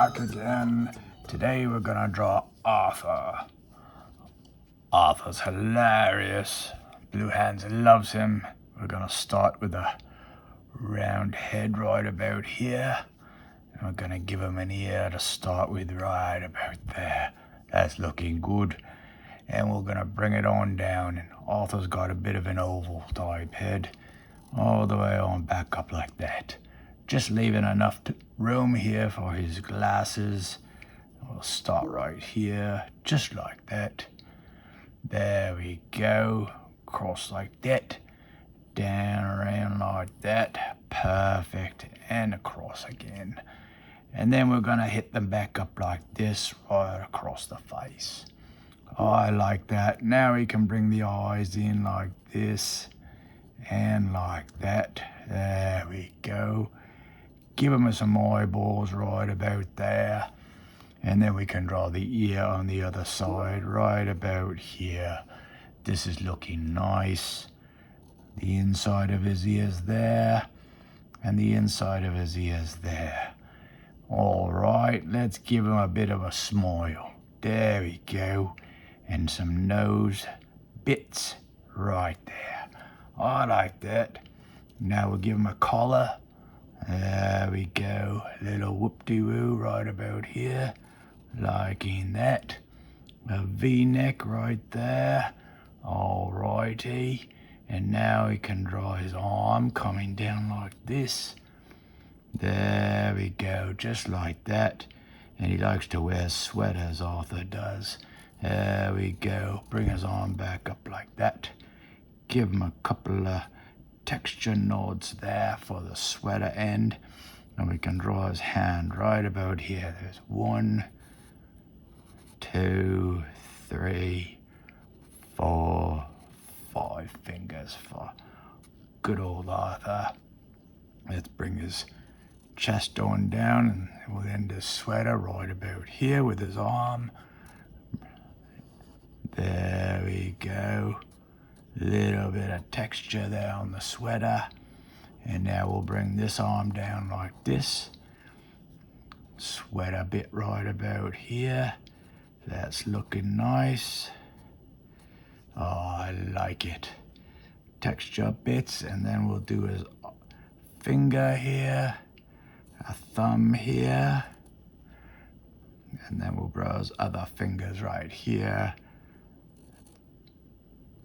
back again. Today we're gonna draw Arthur. Arthur's hilarious. Blue Hands loves him. We're gonna start with a round head right about here. And we're gonna give him an ear to start with right about there. That's looking good. And we're gonna bring it on down. And Arthur's got a bit of an oval type head. All the way on back up like that. Just leaving enough room here for his glasses. We'll start right here, just like that. There we go. Cross like that. Down around like that. Perfect. And across again. And then we're gonna hit them back up like this, right across the face. I like that. Now we can bring the eyes in like this and like that. There we go. Give him some eyeballs right about there. And then we can draw the ear on the other side right about here. This is looking nice. The inside of his ears there. And the inside of his ears there. All right, let's give him a bit of a smile. There we go. And some nose bits right there. I like that. Now we'll give him a collar. There we go. Little whoop-de-woo right about here. Liking that. A V-neck right there. Alrighty. And now he can draw his arm coming down like this. There we go. Just like that. And he likes to wear sweaters, Arthur does. There we go. Bring his arm back up like that. Give him a couple of texture nods there for the sweater end. And we can draw his hand right about here. There's 1, 2, 3, 4, 5 fingers for good old Arthur. Let's bring his chest on down and we'll end his sweater right about here with his arm. There we go. Little bit of texture there on the sweater. And now we'll bring this arm down like this. Sweater bit right about here. That's looking nice. Oh, I like it. Texture bits, and then we'll do his finger here, a thumb here, and then we'll draw his other fingers right here.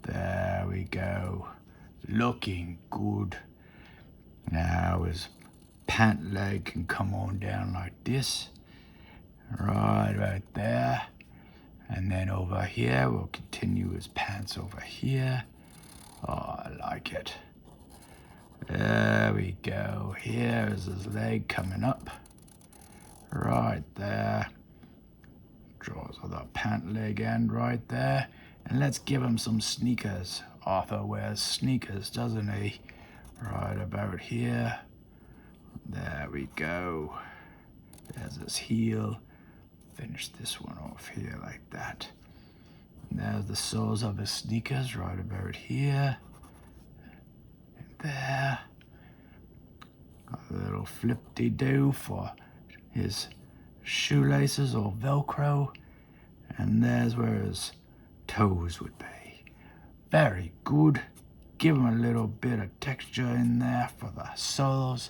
There we go. Looking good. Now his pant leg can come on down like this. Right there. And then over here, we'll continue his pants over here. Oh, I like it. There we go. Here's his leg coming up. Right there. Draws other pant leg end right there. And let's give him some sneakers. Arthur wears sneakers, doesn't he? Right about here. There we go. There's his heel. Finish this one off here like that. And there's the soles of his sneakers right about here. And there. A little flip-de-doo for his shoelaces or Velcro. And there's where his toes would be. Very good. Give him a little bit of texture in there for the soles.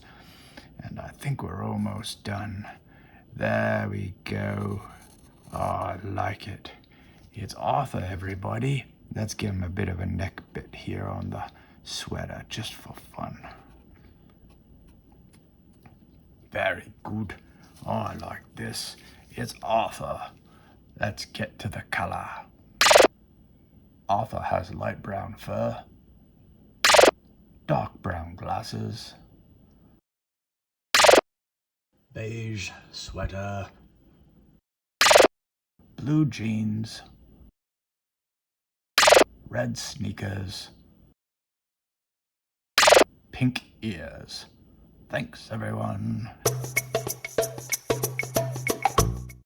And I think we're almost done. There we go. Oh, I like it. It's Arthur, everybody. Let's give him a bit of a neck bit here on the sweater, just for fun. Very good. Oh, I like this. It's Arthur. Let's get to the color. Arthur has light brown fur, dark brown glasses, beige sweater, blue jeans, red sneakers, pink ears. Thanks, everyone.